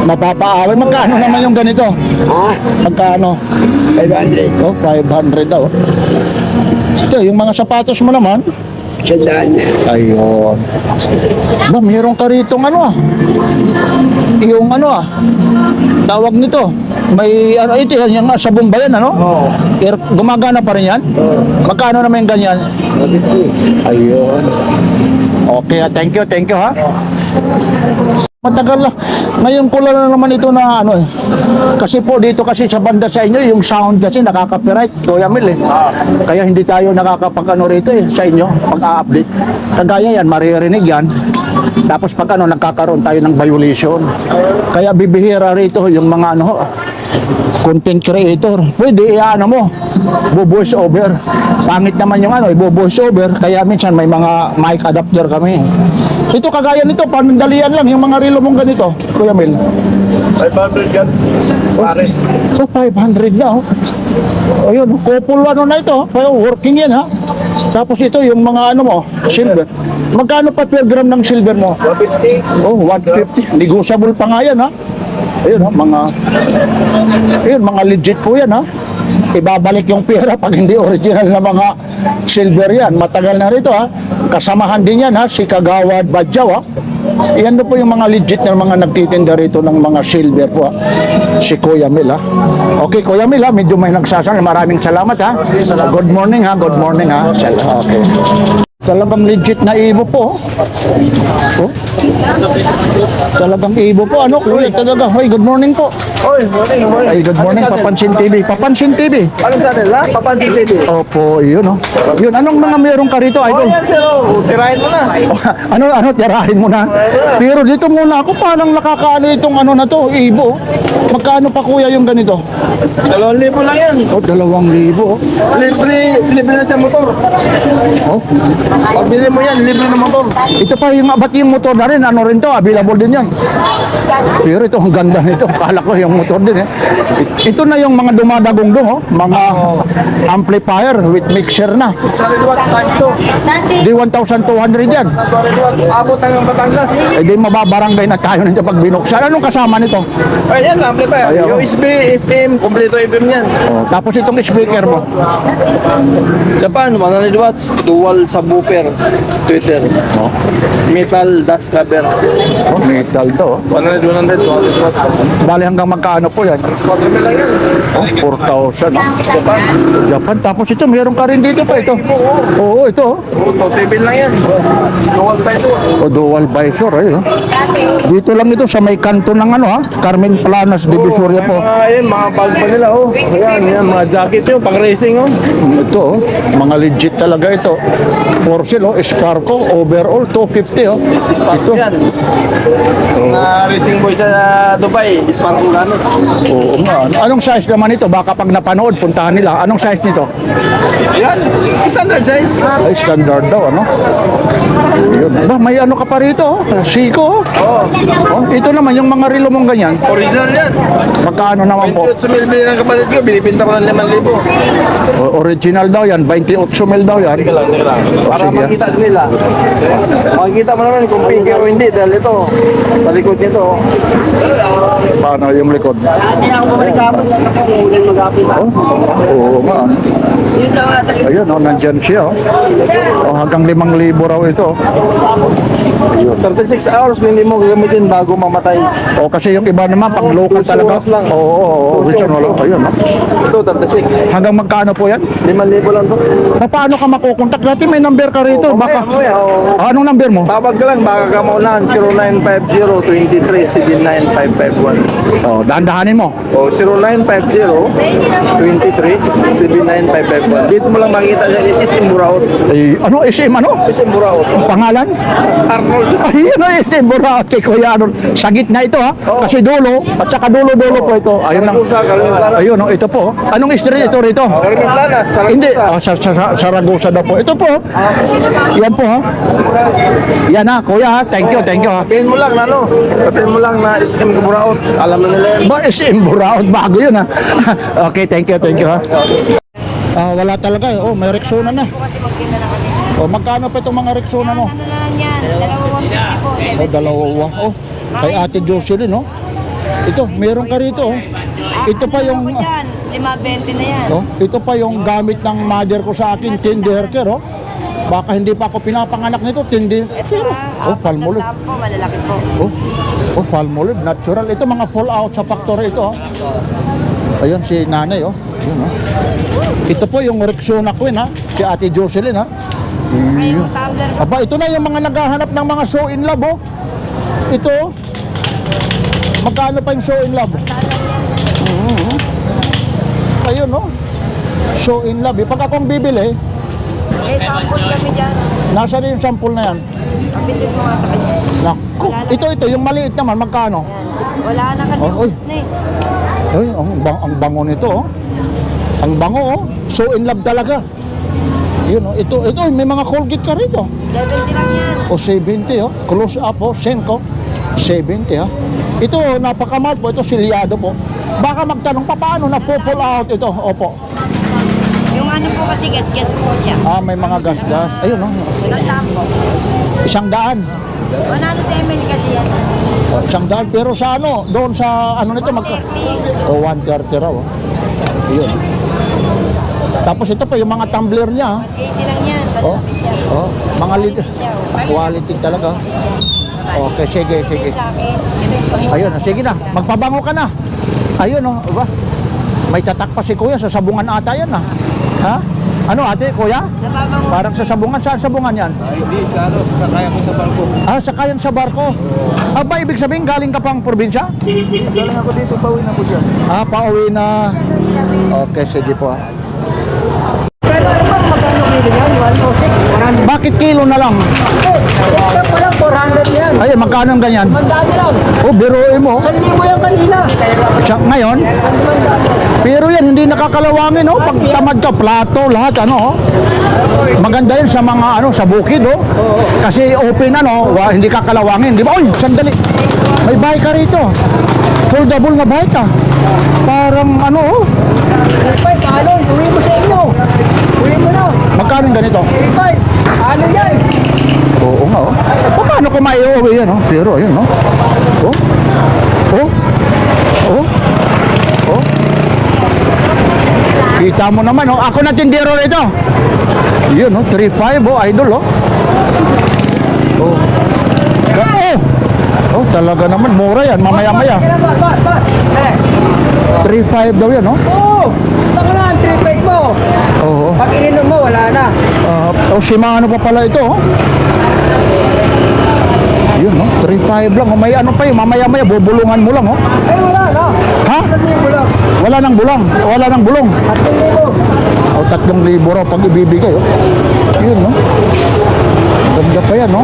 Mapapaaway. Magkano naman yung ganito? Magkano? 500. Oh, 500 daw. Ito, yung mga sapatos mo naman. Ayun. Ba, meron ka rito ano yung ano tawag nito. May ano ito yung sabong ba yan ano? Oo. Gumagana pa rin yan? Magkano naman yung ganyan? 50. Ayun. Okay, thank you ha. Matagal na. Ngayon ko lang naman ito na ano eh. Kasi po dito kasi sa banda sa inyo, yung sound kasi nakaka-copyright, Kuya Mil eh. Kaya hindi tayo nakakapag-ano rito eh, sa inyo, pag-update. Kagaya yan, maririnig yan. Tapos pag ano, nagkakaroon tayo ng violation. Kaya bibihira rito yung mga ano, content creator. Pwede, ano mo, voice over. Pangit naman yung ano, voice over. Kaya minsan may mga mic adapter kami. Ito kagaya nito, panandalian lang yung mga relo mong ganito, Kuya Mil. 500 yan. Pare. So 500 na oh. Ayun, couple ano na ito, pero working yan ha. Tapos ito yung mga ano mo, silver. Magkano pa per gram ng silver mo? 150. Oh, 150. Negotiable pa nga yan ha. Ayun ha, mga legit po yan ha. Ibabalik yung pera pag hindi original na mga silver yan. Matagal na rito ha. Kasamahan din yan ha, si Kagawad Badjaw ha. Yan po yung mga legit na mga nagtitinda rito ng mga silver po ha. Si Kuya Mil ha. Okay, Kuya Mil ha, medyo may nagsasal. Maraming salamat ha. Good morning ha, good morning ha. Okay. Talagang legit na Evo po. Oh. Talagang Evo po. Ano kuya talaga? Hoy, good morning po. Oy, morning. Ay, good morning. Papansin TV. Papansin TV. Anong channel ha? Papansin TV. Opo, yun oh. Yun, anong mga meron ka rito, idol? sir. Tirahin mo na. ano, tirahin mo na. Pero dito muna ako, parang nakakaano itong ano na to, Evo. Magkano pa kuya yung ganito? 2,000 lang yan. Oh, 2,000. Oh. Libre na sa motor. Oh. Pag bili mo yan, libre na motor. Ito pa yung ba't yung motor na rin, ano rin to, available din yan. Pero ito, ang ganda nito. Kala ko yung motor din eh. Ito na yung mga dumadagong dong, oh. Mga amplifier with mixer na. 600 watts times 2. Di 1,200 yan. 200 watts, abot hanggang Batangas. Eh di mababarangay na tayo nito pag binuksan. Anong kasama nito? Ayan, amplifier. Ayaw. USB, FM, kompleto FM yan. Oh, tapos itong speaker mo. Japan, 100 watts, dual subwoofer, Twitter. Metal dust cover. Oh, metal to. Oh. 200 watts. Bali hanggang magkaano po yan? 4 lang yan. Oh, 4,000. Oh. Japan. Tapos ito, meron ka rin dito pa ito. Oo, ito. 2,700 lang yan. Dual visor. O dual visor. Ayun. Dito lang ito sa may kanto ng ano ha. Carmen Planas, Divisoria po. Ayan, mga bag pa nila, oh. Ayan, mga jacket yun, pang racing, oh. Ito, oh, mga legit talaga ito. Porsche, oh, Sparco, overall, 250, oh. Sparko yan. Mga racing boy sa Dubai, Sparko gamit. Oo nga. Anong size naman ito? Baka pag napanood, puntahan nila. Anong size nito? Yan, standard size. Ay, standard daw, ano? Yun. Ba, may ano ka pa rito, oh. Siko, oh. Oh, ito naman, yung mga relo mong ganyan. Original yan. Magkano naman po? 28 mil bili ng kapatid ko, binibinta ko ng 5,000. Original daw yan, 28 mil daw yan. Sige lang. Para sige. makita nila. Makikita mo naman kung pink o hindi dahil ito, sa likod nito. Paano yung likod? Hindi ako malikapon lang ako kung ulit mag-apit. Oo nga. Ayun, oh, nandyan siya. Oh. Oh, hanggang 5,000 raw ito. 36 hours kung hindi mo gagamitin bago mamatay. O kasi yung iba naman pag local Plus talaga. oras lang. Oo, Plus original. oras. Ayun, oh. Ito, 36. Hanggang magkano po yan? 5,000 lang to. Paano ka makukontak? Dati may number ka rito. Baka. Ah, anong number mo? Tawag ka lang, baka ka maunahan, 0950-23-79551. Oh, dahan-dahanin mo. O 0950-23-79551. Dito mo lang makikita sa SM Buraot. Eh, ano? SM ano? SM Buraot. Pangalan? Arnold. Ayun o, SM Buraot kay Kuya Arnold. Sa gitna ito ha. Kasi dulo. At saka dulo-dulo po ito. Ayun lang. Carmen Planas. Ayun o, ito po. Anong street ito rito? Carmen Planas, Saragosa. Hindi, Saragosa daw po. Ito po. Yan po ha. Yan ha, kuya ha. Thank you ha. Sabihin mo lang na ano, sabihin mo lang na SM Buraot. Alam na nila yan. Ba, SM Buraot, bago yun ha. Okay, thank you ha. Wala talaga eh. Oh, may Rexona na. Oh, magkano pa itong mga Rexona mo? Ano na lang yan? 250 po. Oh, dalawa. Oh, kay Ate Jocelyn, no? Ito, meron ka rito, oh. Ito pa yung... Yan, 520 na yan. Oh, ito pa yung gamit ng mother ko sa akin, tindi haircare, oh. Baka hindi pa ako pinapanganak nito, tindi haircare. Oh, Palmolive. po, malalaki po. Oh, Palmolive, natural. Ito mga fall out sa factory ito, oh. Ayun, si nanay, oh. Ayun, oh. Ito po yung Rexona Queen, ha? Si Ate Jocelyn, ha? Ayun. Aba, ito na yung mga naghahanap ng mga show in love, oh. Ito, oh. Magkano pa yung show in love? Ayun, no? Show in love. Pag akong bibili, Sample kami dyan. nasa rin yung sample na yan. Visit mo nga sa kanya. Naku, ito, yung maliit naman, magkano? Wala na kasi Oh, oy. na eh. Ay, ang bango nito, oh. Ang bango, oh. Show in love talaga. Yun, oh. Ito, may mga Colgate ka rito. 70 lang yan. O 70, oh. Close up, oh. Senko. 70, ha. Ito, napakamahal po. Ito, silyado po. Baka magtanong, paano na pull out ito? Opo. Yung ano po kasi gas-gas po siya. Ah, may mga gas-gas. Ayun, oh. Ilang po. 100. 100 ml kasi yan. Oh, 100. Pero sa ano, doon sa ano nito, 130. O 130 raw, oh. Ayun. Tapos ito pa, yung mga tumbler niya, ha. 80 lang yan. Oh, Malaki siya. oh. Mga quality talaga. Okay, sige. Sa akin. Ayun, sige na. Magpabango ka na. Ayun, oh. Aba. May tatak pa si Kuya sa sabungan ata yan, ha? Ha? Ano ate, kuya? Parang sa sabungan. Saan sabungan yan? Hindi, sa ano, sasakayan ko sa barko. Ah, sakayan sa barko. Aba, ibig sabihin galing ka pang probinsya? Galing ako dito, pauwi na ko dyan. Ah, pauwi na. Okay, sige po. Pero ano bang magkano kilo yan? 106? Bakit kilo na lang? Extra po lang, 400 yan. Ay, magkano ang ganyan? Mandami lang. Oh, biruin mo. 1,000 yan kanina. Siya, ngayon? Pero yan, hindi nakakalawangin, oh. Pag tamad ka, plato, lahat, ano, oh. Maganda yan sa mga, ano, sa bukid, oh. Kasi open, ano, hindi kakalawangin. Di ba? Uy, sandali. May bahay ka rito. Foldable na bahay ka. Parang, ano, oh. Ipay, paano? Uwi mo sa inyo. Uwi mo na. Magkano yung ganito? Ipay, ano yan? Oo nga, oh. O, paano ko maiuwi yan, oh? Pero, ayun, oh. Oh. Oh. Oh. Oh. Kita mo naman, oh. Ako na tindero rito. Yun, oh. 3.5, oh. Idol, oh. Oh. Oh. Oh, talaga naman. Mura yan. Mamaya-maya. Ba. 3.5 daw yan, oh. Oo. Saka na ang 3.5 mo. Oo. Pag ininom mo, wala na. Oh, Shimano pa pala ito, oh. Yun, no? 3.5 lang. Oh, may ano pa yun. Mamaya-maya, bubulungan mo lang, oh. Ay, wala na. Ha? 3,000 lang. Wala nang bulang. Wala nang bulong. 3,000. O, 3,000 raw pag ibibigay, oh. Yun, no? Ganda pa yan, no?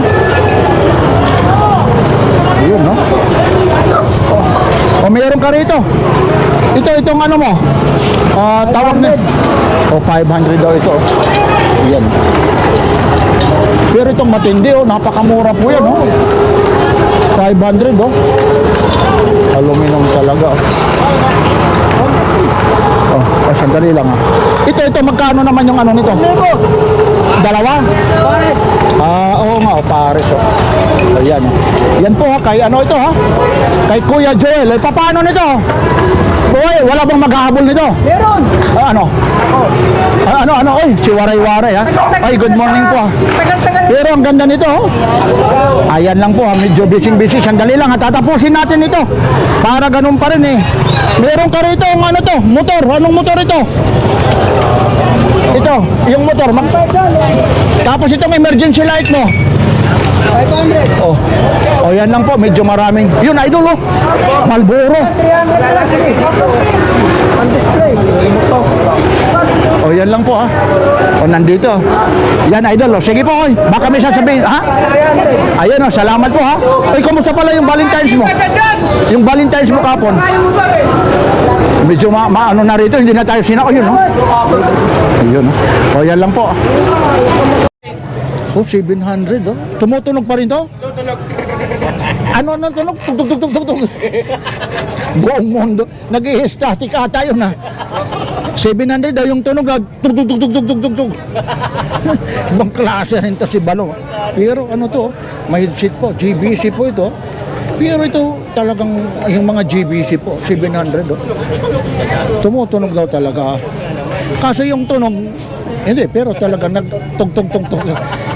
Yun, no? O, mayroon ka rito. Itong ano mo? Tawag na. O, 500 daw ito, oh. Yan. Pero itong matindi, oh. Napakamura po yan, oh. 500, oh. Aluminum talaga, oh. Oh, sandali lang, ah. Ito, magkano naman yung ano nito? Dalawa? Pares. Oo nga, oh, pares, oh. Ayan, oh. Yan po, ha, kay ano ito, ha? Kay Kuya Joel. Paano nito? Boy, wala bang maghahabol nito? Meron. Ano? Ano? Oy, si Waray-Waray, ha? Ay, good morning po, ha? Tagal-tagal. Pero ang ganda nito, oh. Ayan lang po, ha? Medyo busy. Sandali lang, ha? Tatapusin natin ito. Para ganun pa rin, eh. Meron ka rito, ano to? Motor. Anong motor ito? Ito, yung motor. Tapos itong emergency light mo. 500. Oh, yan lang po. Medyo maraming. Yun, idol, oh. Marlboro. 300 lang sige. Ang display. Oh, yan lang po, ha. Oh, nandito. Yan, idol, oh. Sige po, oy. Baka may sasabihin, ha? Ayan, oh. Salamat po, ha. Ay, kumusta pala yung Valentine's mo? Yung Valentine's mo kapon. Medyo ano na rito. Hindi na tayo sinako yun, no? Yun, oh. Oh, yan lang po. Oh, 700, oh. Tumutunog pa rin to? Tumutunog. Ano tunog? Tug. Buong mundo. Nag-i-static ata yun, ha. 700 daw yung tunog, ha. Tug. Ibang klase rin to si Balo. Pero ano to? May headset po. GBC po ito. Pero ito talagang yung mga GBC po. 700, oh. Tumutunog daw talaga. Kaso yung tunog, hindi, pero talaga nagtug.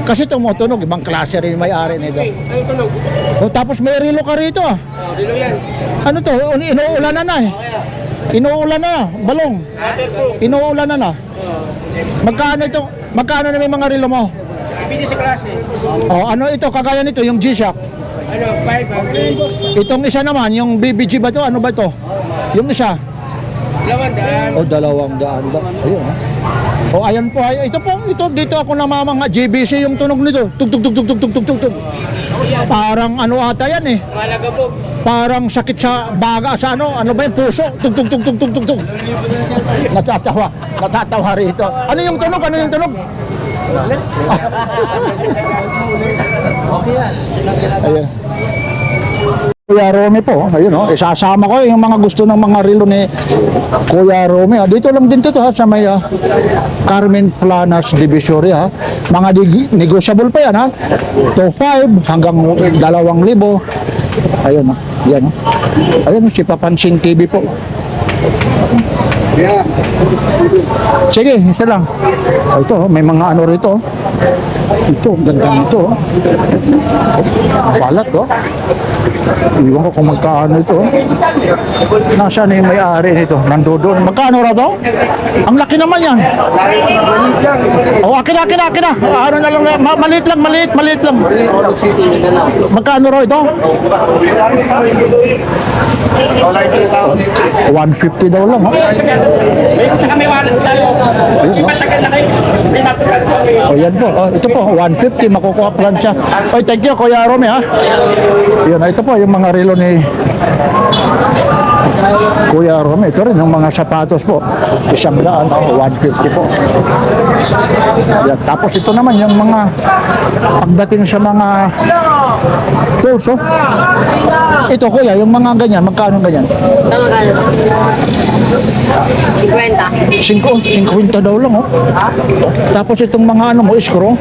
Kasi tumutunog, ibang klase rin may-ari nito. Ay, tunog. O, tapos may relo ka rito, ah. Dilo yan. Ano to? Inuulan na, eh. Inuulan na, balong. Inuulan na. Magkano ito? Magkano na may mga relo mo? Ibigay sa klase. O, ano ito? Kagaya nito, yung G-Shock. Ano, 500. Itong isa naman, yung BBG ba to? Ano ba to? Yung isa. 200. O, 200 ba? Ayun, ha? O, ayan po. Ito po, dito ako namamanga. GBC yung tunog nito. Tug. Parang ano ata yan, eh. Malagabog. Parang sakit sa baga, sa ano ba yung puso? Tug. Natatawa rito. Ano yung tunog? Ayan. Kuya Romy po, ayun, oh. Isasama ko yung mga gusto ng mga relo ni Kuya Romy. Dito lang din to, ha, sa may Carmen Planas Divisoria, ha. Mga negotiable pa yan, ha. 2.5 hanggang 2,000. Ayun, ha. Yan, ha. Ayun, si Papansin TV po. Sige, isa lang. Ito, may mga ano rito. Ito, ang ganda nito. Oh. Balat, oh. Iwan ko kung magkaano ito. Oh. Nasaan na yung may-ari nito? Nandoon. Magkano raw to? Ang laki naman yan. Oh, akin na. Ano na lang, maliit lang. Magkano raw ito? 150 daw lang, oh. Oh, yan po. Oh, ito po, 150 makukuha pa lang siya. Oy, thank you Kuya Romy, ha. Yun, ito po yung mga relo ni Kuya Romy. Ito rin yung mga sapatos po. 100, 150 po. Yan. Tapos ito naman yung mga pagdating sa mga tools, oh. Ito Kuya, yung mga ganyan, magkano ganyan? Tama ka. 50. 50 daw lang, oh. Tapos itong mga ano mo, screw.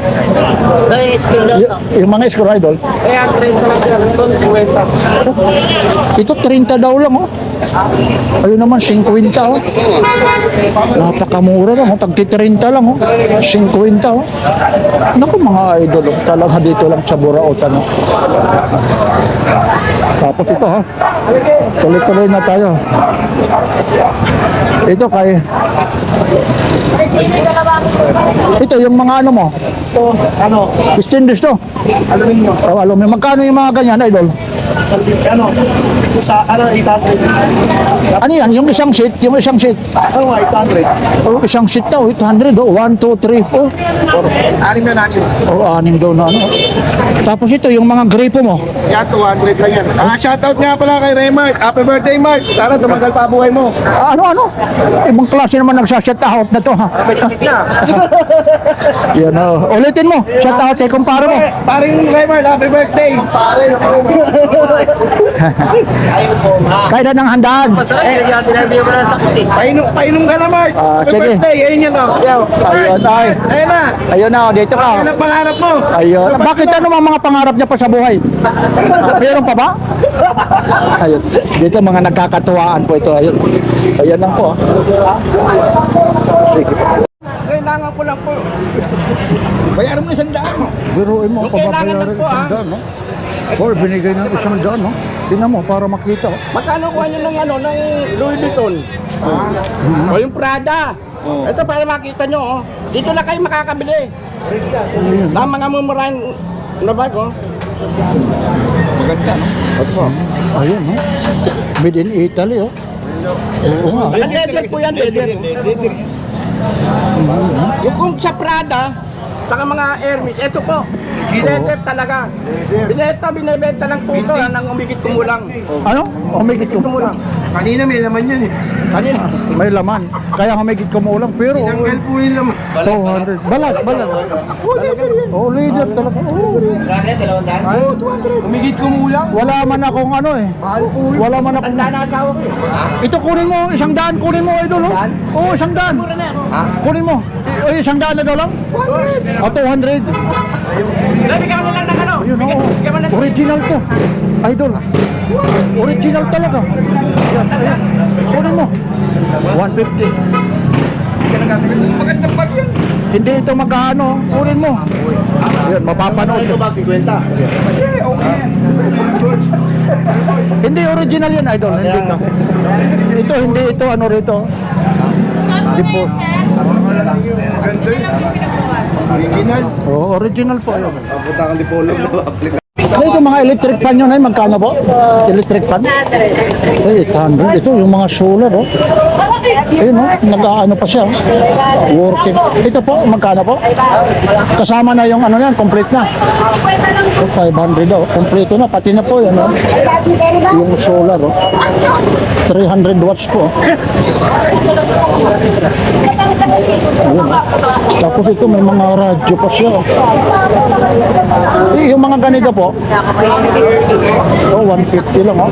Skill daw to. Yung mga screw, idol. Kaya 30 lang sila. Ito, 50. Ito 30 daw lang, oh. Ayun naman 50, oh. Napakamura lang, oh. Tagti 30 lang, oh. 50, oh. Naku mga idol, oh. Talaga dito lang sa Burautan, oh. Tapos ito, ha. Tuloy-tuloy na tayo. Ito kay ito yung mga ano mo. Ano? Stainless to. Aluminum. Oh, aluminum. Magkano yung mga ganyan, idol? Ano? Sa ano, 800. Ano yan? Yung isang sheet? Yung isang sheet? Ano, 800. Oh, isang sheet daw, 800. Oh, 1, 2, 3, 4. Anim na natin. Oh, 6 daw na ano. Tapos ito, yung mga gripo mo. Yan, 200 lang yan. Shoutout nga pala kay Raymart. Happy birthday, Mark. Sana tumagal pa buhay mo. Ano? Ibang klase naman nagsashut out na to, ha? May sakit na. Yan, oh. Ulitin mo. Shut out, eh, kumpara mo. Paring Raymart, happy birthday. Pare, Kaya ng handaan. pinagdi mo na sakit eh. Painom ka na, Mark. Happy sige. birthday. Ayun yan, oh. Yaw. Ayun, ay. Ayun na. Ayun na, oh, dito ka. Ayun ang pangarap mo. Ayun. Bakit ano mga pangarap niya pa sa buhay? Mayroon pa ba? Ayun. Dito mga nagkakatuwaan po ito. Ayun. Ayan lang po. Sige. Kailangan ko lang po. Bayaran mo na 100. Biruin mo, Kailangan pababayaran lang po, isang daan, no? Or binigay ng 100, no? Tingnan mo, para makita, oh. Magkano kuha nyo ng ng Louis Vuitton? O yung Prada. Ito para makita nyo, oh. Dito lang kayo makakabili. Ng mga mumurahan na bag, oh. Maganda, no? Ayun, no? Made in Italy, oh. Oo nga. Leather po yan, leather. Yung kung sa Prada, saka mga Hermes, ito po. Leather talaga. Binibenta lang po ito, nang umigit kumulang. Ano? Humigit kumulang. Kanina may laman yan eh. Kanina. May laman. Kaya humigit kumulang, pero... Tanggal po yung laman. 200. Balat. Oh, leader talaga. Oh. Ay, 200. Umigit kumulang. Wala man akong ano eh. Mahal po yun. Wala man akong... Tanda na asawa ko. Ito kunin mo, 100 kunin mo, idol. Oh. Oo, 100. Kunin mo. Oy, 100 na daw lang? O, 200. Dali ka na lang ng ano. Ayun, oo. Original to. Idol. Original talaga. Yan, ayan. Kunin mo. 150. Magandang bag yan. Hindi ito magkano. Kunin mo. Ayun, mapapanood. Ito bag, 50. Hindi original yan, idol. Hindi ka. Ito, hindi ito. Ano rito? Hindi po. Original. Oo, original po yun. Punta kang dipolog na application. Ito mga electric fan yun, ay magkano po? Electric fan? Ay, 800. Ito yung mga solar, oh. Ayun, oh, nag-ano pa siya. Working. Ito po, magkano po? Kasama na yung ano yan, complete na. So, 500 daw. Kompleto na, pati na po yan, oh. Yung solar, oh. 300 watts po. Ayun. Tapos ito may mga radyo pa siya, oh. Yung mga ganito po, oh, 150 lang, oh.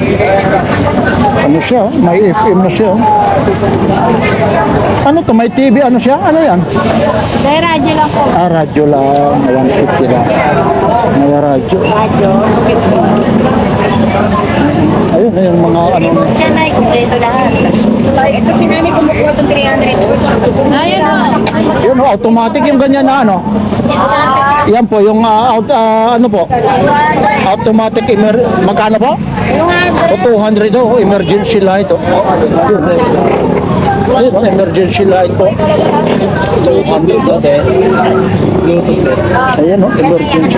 Ano siya, oh? May FM na siya, oh. Ano to, may TV, ano siya? Ano yan? Dahil radyo lang po. Ah, radyo lang, 150 lang. May radyo. Ayun, yung mga ano. Siya na, ito lahat. Ito si Nani kumukuha itong 300. Ayun o. Yun, Ayun, oh, automatic yung ganyan na ano. Yan po, yung ano po, automatic magkano po? O 200 oh, emergency light oh. Yun, oh, emergency light po. 200 ba din? Bluetooth. Ayan oh, emergency.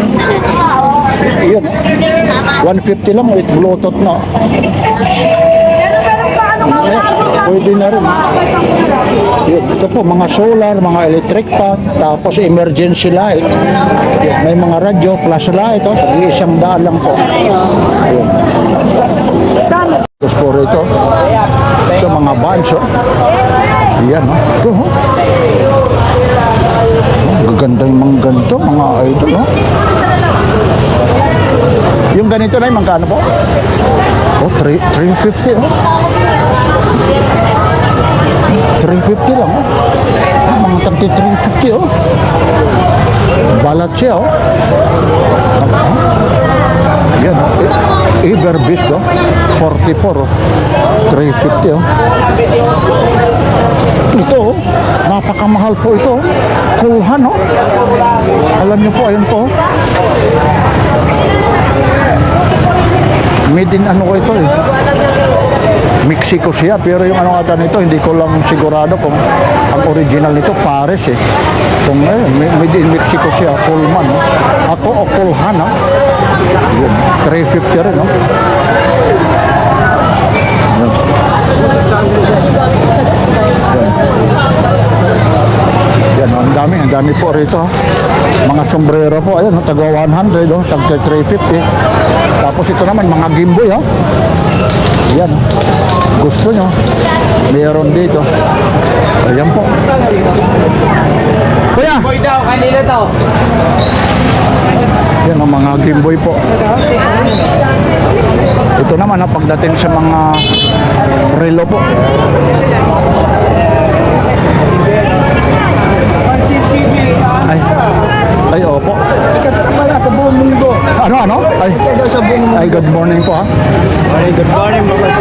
Ayun, 150 lang with Bluetooth na. Ayan, pwede na rin. Yun, ito po, mga solar, mga electric fan, tapos emergency light. Yun, may mga radyo, flashlight, oh, tag-100 lang po. Ayun. Tapos po rito, ito mga bands, oh. Yan, oh. Ito, oh. Gaganda yung mga ganito, mga idol, oh. Yung ganito na yung magkano po? Oh, 350, oh. 350 lang, oh. Mga tagti 350, oh. Balat siya, oh. Yan, oh. Everbeast, oh. 44, oh. 350, oh. Ito, oh. Napakamahal po ito, oh. Kulhan, oh. Alam niyo po, ayun po, oh. Made in ano ko ito, eh. Mexico siya, pero yung ano ata nito, hindi ko lang sigurado kung ang original nito, Paris eh. Kung made in Mexico siya, Coleman. No? Ako o Colhan, no? Yun, 350 rin, no? Yun. Yan, ang dami po rito. Mga sombrero po, ayun, taga 100, oh, tagta 350. Tapos ito naman, mga gimboy, ha? Yan, gusto nyo, meron dito. Ayan po. Kuya! Boy daw, kanila daw. Yan ang mga gimboy po. Ito naman, ha, pagdating sa mga relo po. Ay, opo. Wala sa buong mundo. Ano? Ay, good morning po, ha. Ay, good morning mga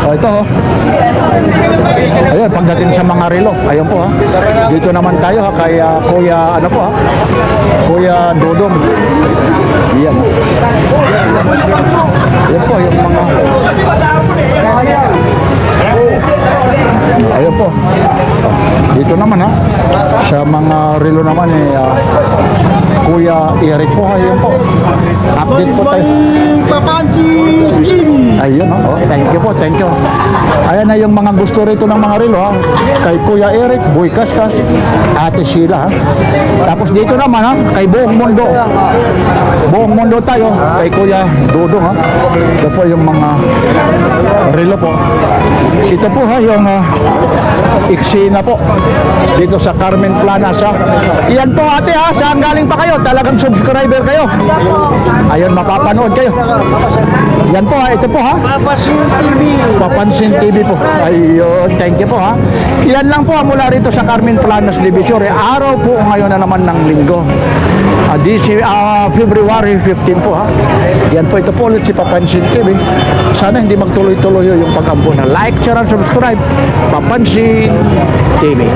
Oh, ito, oh. Ayun, pagdating sa mga relo, ayun po, ha. Dito naman tayo, ha, kay Kuya, ano po, ha. Kuya Dodong. Yan. Yan po, yung mga... Ayun po. Dito naman, ha. Sa mga relo naman, eh, Kuya Eric po, ayun po. Update po tayo. Ayun, oh. Thank you po, thank you. Ayan na yung mga gusto rito ng mga relo, ha. Kay Kuya Eric, Boy Kaskas, Ate Sheila, ha. Tapos dito naman, ha, kay Buong Mundo. Buong Mundo tayo, kay Kuya Dodong, ha. Ito po yung mga relo po. Ito po, ha, yung Iksina po. Dito sa Carmen Planas, ha. Iyan po, ate, ha. Saan galing pa kayo? Talagang subscriber kayo. Ayun, mapapanood kayo. Yan po, ha. Ito po, ha. Papansin TV po. Ayun, thank you po, ha. Yan lang po, ha, mula rito sa Carmen Planas, Divisoria. Araw po ngayon na naman ng linggo. February 15 po, ha. Yan po, ito po ulit si Papansin TV. Sana hindi magtuloy-tuloy yung pag-ampo na like, share, and subscribe. Papansin TV.